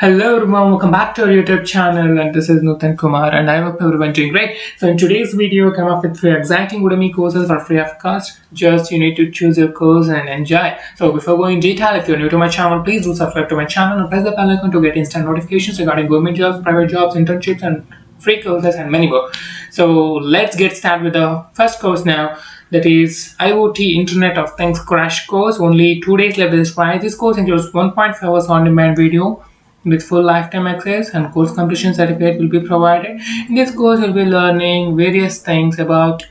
Hello everyone, welcome back to our YouTube channel, and this is Nutan Kumar, and I hope everyone doing great. So in today's video, I come up with 3 exciting Udemy courses for free of cost. Just you need to choose your course and enjoy. So before going in detail, if you're new to my channel, please do subscribe to my channel and press the bell icon to get instant notifications regarding government jobs, private jobs, internships, and free courses and many more. So let's get started with the first course now. That is IoT Internet of Things crash course. Only 2 days left this price. This course includes 1.5 hours on-demand video with full lifetime access, and course completion certificate will be provided. In this course, you'll be learning various things about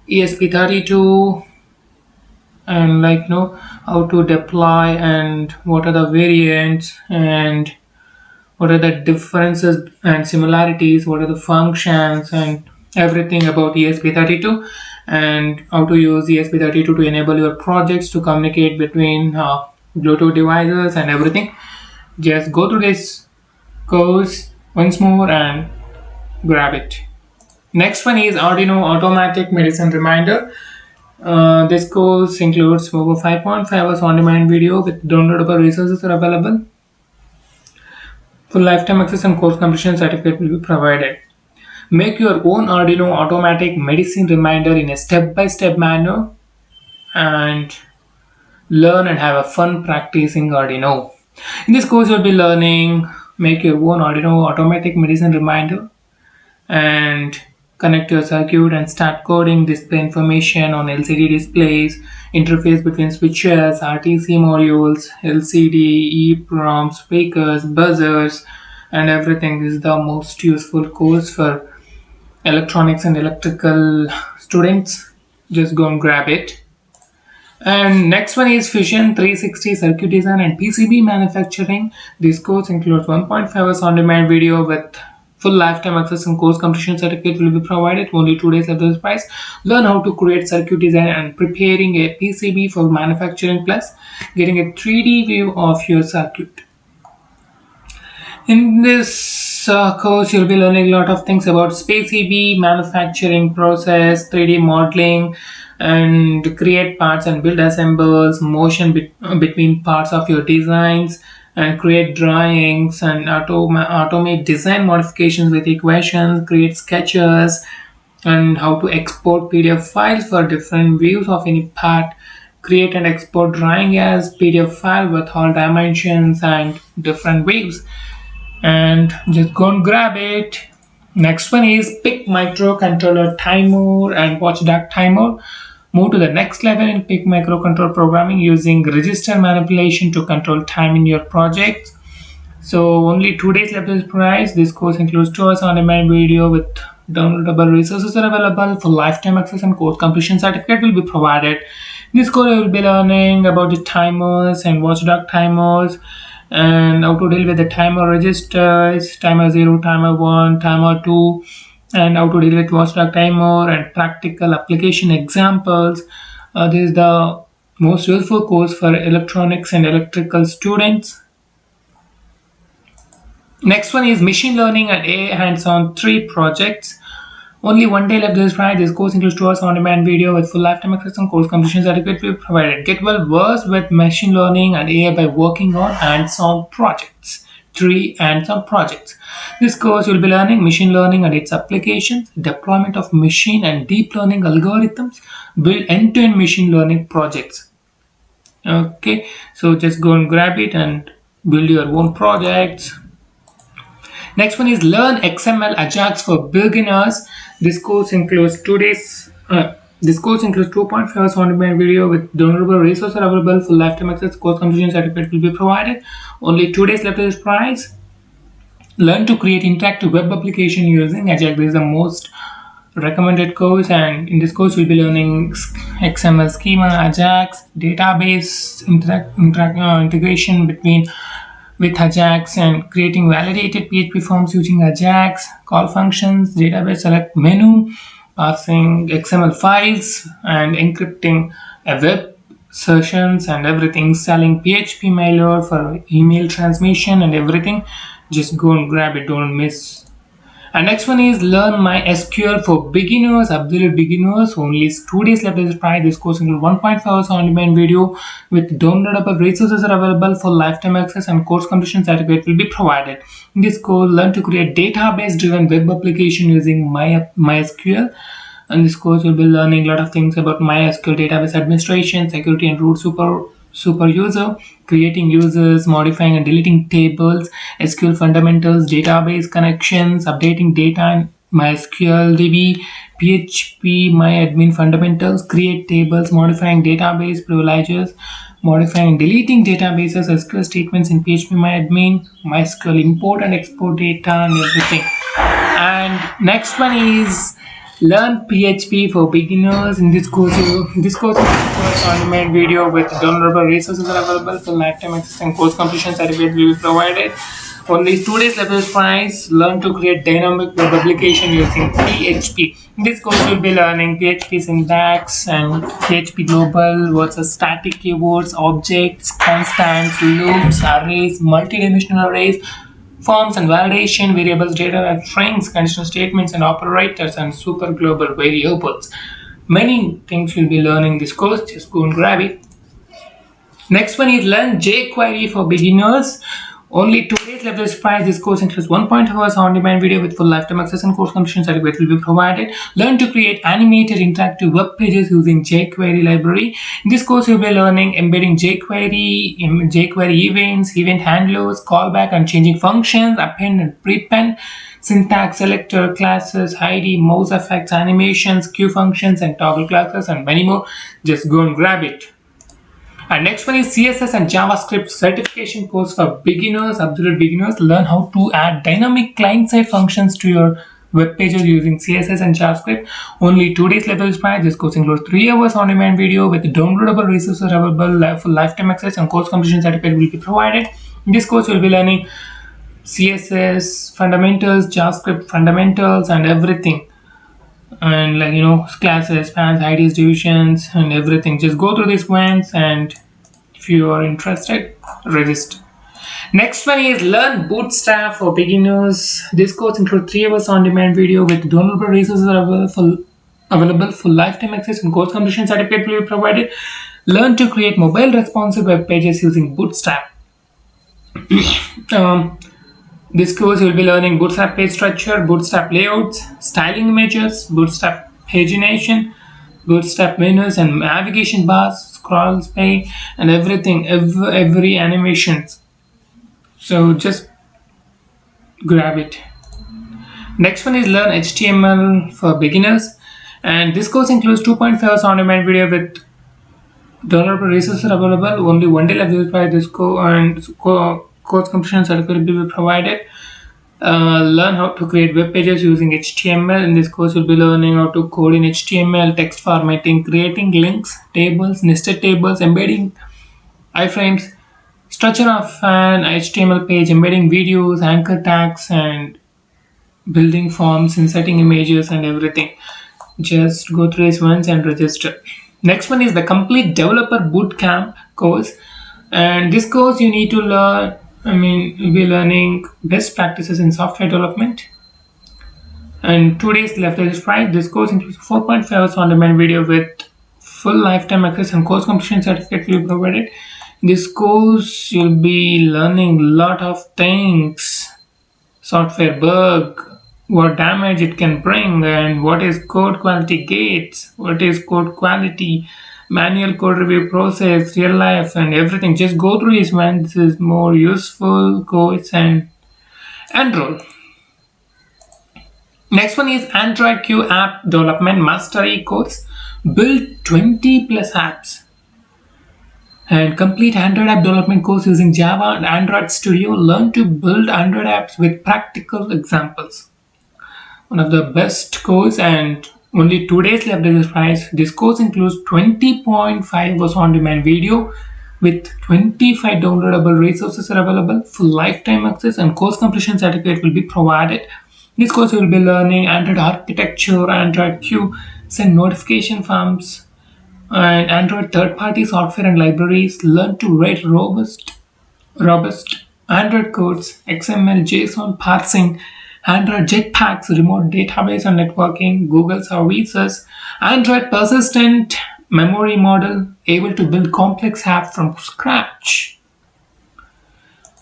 ESP32 and how to deploy and what are the variants and what are the differences and similarities, what are the functions and everything about ESP32, and how to use ESP32 to enable your projects to communicate between Bluetooth devices and everything. Just go through this course once more and grab it. Next one is Arduino Automatic Medicine Reminder. This course includes over 5.5 hours on-demand video with downloadable resources are available. Full lifetime access and course completion certificate will be provided. Make your own Arduino Automatic Medicine Reminder in a step-by-step manner and learn and have a fun practicing Arduino. In this course, you'll be learning make your own Arduino Automatic Medicine Reminder and connect your circuit and start coding, display information on LCD displays, interface between switches, RTC modules, LCD, EEPROM, speakers, buzzers, and everything. This is the most useful course for electronics and electrical students. Just go and grab it. And next one is Fusion 360 Circuit Design and PCB Manufacturing. This course includes 1.5 hours on-demand video with full lifetime access and course completion certificate will be provided. Only 2 days at this price. Learn how to create circuit design and preparing a PCB for manufacturing, plus getting a 3D view of your circuit. In this course, you'll be learning a lot of things about PCB manufacturing process, 3D modeling, and create parts and build assembles, motion between parts of your designs, and create drawings and automate design modifications with equations, create sketches, and how to export PDF files for different views of any part, create and export drawing as PDF file with all dimensions and different views. And just go and grab it. Next one is PIC microcontroller timer and watchdog timer. Move to the next level in PIC microcontroller programming using register manipulation to control time in your project. So only 2 days left this price. This course includes 2 hours on-demand video with downloadable resources are available. For lifetime access and course completion certificate will be provided. In this course, I will be learning about the timers and watchdog timers, and how to deal with the timer registers, timer 0, timer 1, timer 2, and how to deal with watchdog timer and practical application examples. This is the most useful course for electronics and electrical students. Next one is Machine Learning and AI Hands-on 3 projects. Only 1 day left this price. This course includes 2 hours on-demand video with full lifetime access and course completion certificate will be provided. Get well versed with machine learning and AI by working on hands-on projects. 3 hands-on projects. This course will be learning machine learning and its applications, deployment of machine and deep learning algorithms, build end-to-end machine learning projects. Okay, so just go and grab it and build your own projects. Next one is Learn XML Ajax for beginners. This course includes 2 days. This course includes 2.5 hours on-demand video with downloadable resources available. Full lifetime access, course completion certificate will be provided. Only 2 days left of this price. Learn to create interactive web application using Ajax. This is the most recommended course, and in this course we'll be learning XML schema, Ajax, database integration with Ajax, and creating validated PHP forms using Ajax, call functions, database select menu, parsing XML files, and encrypting a web sessions and everything, installing PHP mailer for email transmission and everything. Just go and grab it, don't miss. And next one is learn MySQL for beginners, absolute beginners. Only 2 days left as price. This course includes 1.5 hours on-demand video with downloadable resources are available for lifetime access, and course completion certificate will be provided. In this course, learn to create database-driven web application using MySQL. And this course will be learning a lot of things about MySQL database administration, security, and root super user, creating users, modifying and deleting tables, SQL fundamentals, database connections, updating data in MySQL DB, PHP MyAdmin fundamentals, create tables, modifying database privileges, modifying and deleting databases, SQL statements in PHP MyAdmin, MySQL import and export data, and everything. And next one is learn PHP for beginners. In this course is on-demand video with downloadable resources are available for lifetime access, and course completion certificate will be provided. Only 2 days level price. Learn to create dynamic web application using PHP. In this course you'll be learning PHP syntax and PHP global, what's a static keywords, objects, constants, loops, arrays, multi-dimensional arrays, forms and validation, variables, data and strings, conditional statements and operators, and super global variables. Many things you'll be learning this course. Just go and grab it. Next one is learn jQuery for beginners. Only 2 days left as price. This course includes 1.5 hours on-demand video with full lifetime access, and course completion certificate will be provided. Learn to create animated interactive web pages using jQuery library. In this course, you'll be learning embedding jQuery events, event handlers, callback and changing functions, append and prepend, syntax, selector, classes, ID, mouse effects, animations, queue functions, and toggle classes, and many more. Just go and grab it. And next one is CSS and JavaScript certification course for beginners, absolute beginners. Learn how to add dynamic client-side functions to your web pages using CSS and JavaScript. Only 2 days level is price. This course includes 3 hours on-demand video with downloadable resources available for lifetime access, and course completion certificate will be provided. In this course, you'll be learning CSS fundamentals, JavaScript fundamentals, and everything. And classes, spans, IDs, divisions, and everything. Just go through these ones, and if you are interested, register. Next one is learn Bootstrap for beginners. This course includes 3 hours on-demand video with downloadable resources available for lifetime access, and course completion certificate will be provided. Learn to create mobile responsive web pages using Bootstrap. This course you will be learning Bootstrap page structure, Bootstrap layouts, styling images, Bootstrap pagination, Bootstrap menus and navigation bars, scrolls pay, and everything, every animations. So just grab it. Next one is learn HTML for beginners, and this course includes 2.5 hours on-demand video with downloadable resources available. Only 1 day left by this course, and course completion certificate will be provided. Learn how to create web pages using HTML. In this course, you'll be learning how to code in HTML, text formatting, creating links, tables, nested tables, embedding iframes, structure of an HTML page, embedding videos, anchor tags, and building forms, inserting images, and everything. Just go through this once and register. Next one is the complete developer bootcamp course, and this course you need to learn. You'll be learning best practices in software development, and 2 days left at this price. This course includes 4.5 hours on-demand video with full lifetime access, and course completion certificate will be provided. In this course, you'll be learning a lot of things: software bug, what damage it can bring, and what is code quality gates, what is code quality, manual code review process, real life, and everything. Just go through this one. This is more useful course, and enroll. Next one is Android Q app development mastery course. Build 20 plus apps and complete Android app development course using Java and Android Studio. Learn to build Android apps with practical examples. One of the best course, and only 2 days left at this price. This course includes 20.5 hours on-demand video with 25 downloadable resources are available for lifetime access, and course completion certificate will be provided. This course you will be learning Android architecture, Android Q, send notification forms, and Android third-party software and libraries. Learn to write robust Android codes, XML, JSON parsing, Android Jetpacks, remote database and networking, Google services, Android persistent memory model, able to build complex apps from scratch.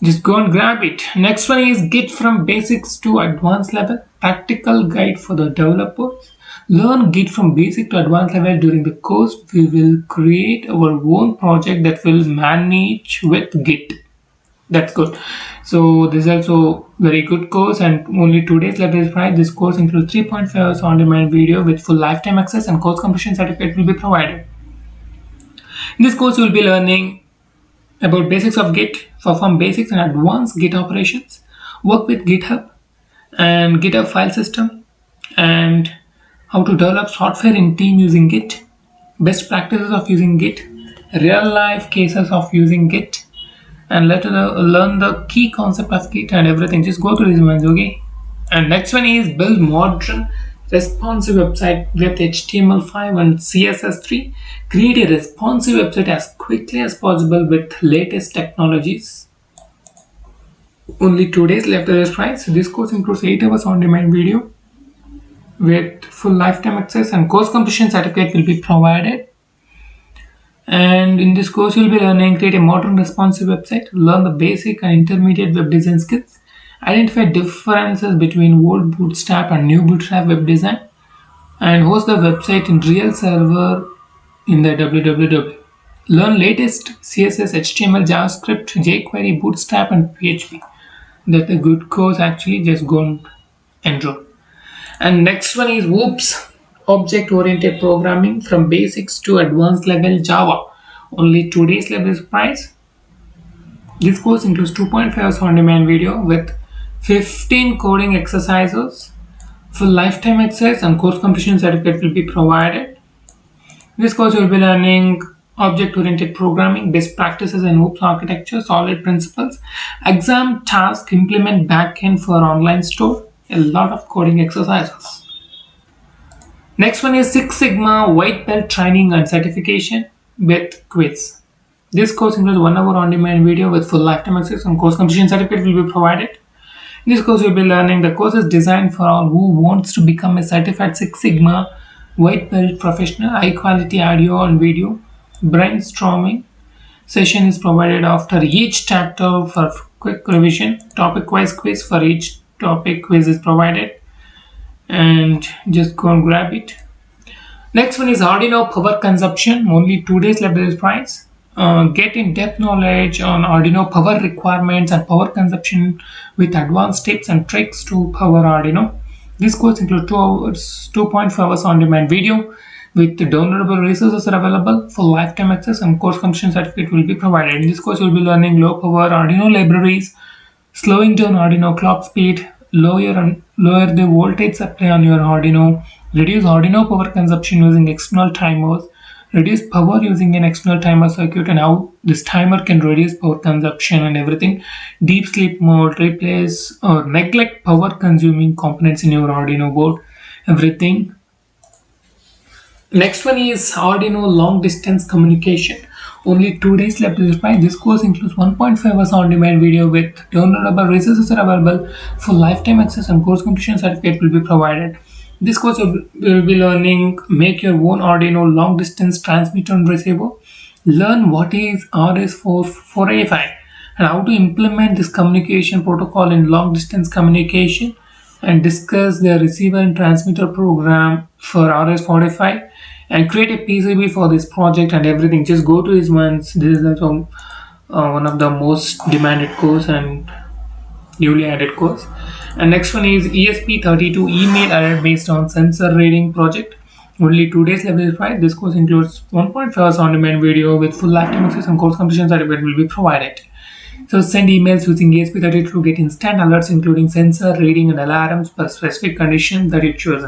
Just go and grab it. Next one is Git from basics to advanced level, practical guide for the developers. Learn Git from basic to advanced level during the course. We will create our own project that will manage with Git. That's good. So this is also very good course and only 2 days left is price. This course includes 3.5 hours on-demand video with full lifetime access and course completion certificate will be provided. In this course you will be learning about basics of Git, perform basics and advanced Git operations, work with GitHub and GitHub file system, and how to develop software in team using Git, best practices of using Git, real life cases of using Git, and learn the key concept of Git and everything. Just go through these ones, okay? And next one is build modern responsive website with HTML5 and CSS3. Create a responsive website as quickly as possible with latest technologies. Only 2 days left at this price. This course includes 8 hours on-demand video with full lifetime access and course completion certificate will be provided. And in this course you'll be learning create a modern responsive website, learn the basic and intermediate web design skills, identify differences between old Bootstrap and new Bootstrap web design, and host the website in real server in the www. Learn latest CSS, HTML, JavaScript, jQuery, Bootstrap, and PHP. That's a good course actually. Just go and enroll. And next one is OOPS, object-oriented programming from basics to advanced level Java. Only 2 days left this price. This course includes 2.5 hours on-demand video with 15 coding exercises. Full lifetime access and course completion certificate will be provided. This course you will be learning object-oriented programming, best practices in OOPS architecture, solid principles, exam task, implement backend for online store, a lot of coding exercises. Next one is Six Sigma white belt training and certification with quiz. This course includes 1 hour on-demand video with full lifetime access and course completion certificate will be provided. In this course you'll be learning the course is designed for all who wants to become a certified Six Sigma white belt professional. High quality audio and video. Brainstorming session is provided after each chapter for quick revision. Topic wise quiz for each topic quiz is provided. And just go and grab it. Next one is Arduino power consumption. Only 2 days left at this price. Get in-depth knowledge on Arduino power requirements and power consumption with advanced tips and tricks to power Arduino. This course includes 2.5 hours on-demand video with downloadable resources are available for lifetime access and course completion certificate will be provided. In this course, you will be learning low power Arduino libraries, slowing down Arduino clock speed, lower the voltage supply on your Arduino, reduce Arduino power consumption using external timers, reduce power using an external timer circuit and how this timer can reduce power consumption and everything, deep sleep mode, replace or neglect power consuming components in your Arduino board, everything. Next one is Arduino long distance communication. Only 2 days left to this price. This course includes 1.5 hours on-demand video with downloadable resources are available for lifetime access and course completion certificate will be provided. This course will be learning make your own Arduino long distance transmitter and receiver, learn what is RS485 and how to implement this communication protocol in long distance communication, and discuss the receiver and transmitter program for RS485 and create a PCB for this project and everything. Just go to these ones. This is also one of the most demanded course and newly added course. And next one is ESP32 email alert based on sensor reading project. Only 2 days left is right. This course includes 1.5 hours on-demand video with full lifetime access and course completion certificate will be provided. So send emails using ESP32 to get instant alerts including sensor reading and alarms per specific condition that you choose.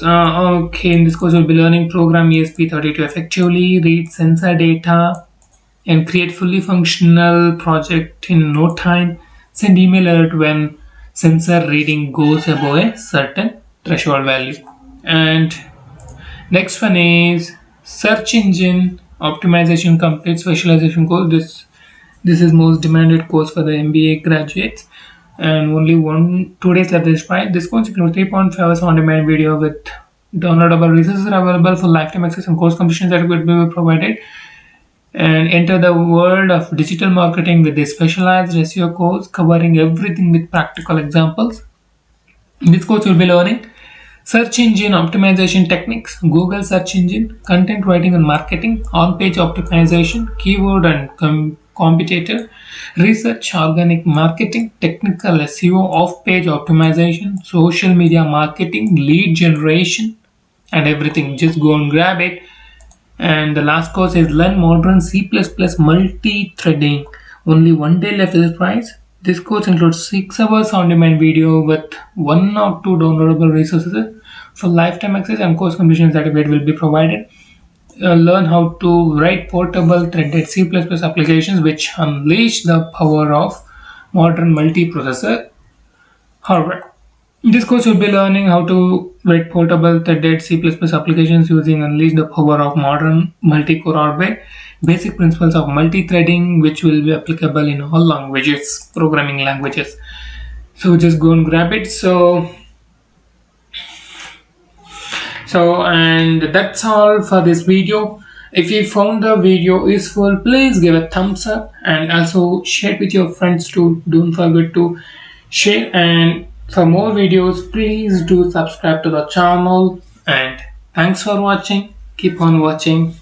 Okay, in this course you'll be learning program ESP32 effectively, read sensor data and create fully functional project in no time. Send email alert when sensor reading goes above a certain threshold value. And next one is search engine optimization complete specialization course. This is most demanded course for the MBA graduates. and only 2 days left this price. This course includes 3.5 hours on-demand video with downloadable resources available for lifetime access and course completion that will be provided. And enter the world of digital marketing with a specialized SEO course covering everything with practical examples. In this course, you'll be learning search engine optimization techniques, Google search engine, content writing and marketing, on-page optimization, keyword and competitor, research, organic marketing, technical SEO, off-page optimization, social media marketing, lead generation, and everything. Just go and grab it. And the last course is learn modern C++ multi-threading. Only 1 day left of this price. This course includes 6 hours on-demand video with 1 or 2 downloadable resources for lifetime access and course completion certificate will be provided. Learn how to write portable threaded C++ applications which unleash the power of modern multiprocessor hardware. In this course, you'll be learning how to write portable threaded C++ applications using Unleash the power of modern multi-core hardware, basic principles of multi-threading, which will be applicable in all languages, programming languages. So just go and grab it. And that's all for this video. If you found the video useful, please give a thumbs up and also share it with your friends too. Don't forget to share, and for more videos please do subscribe to the channel. And thanks for watching. Keep on watching.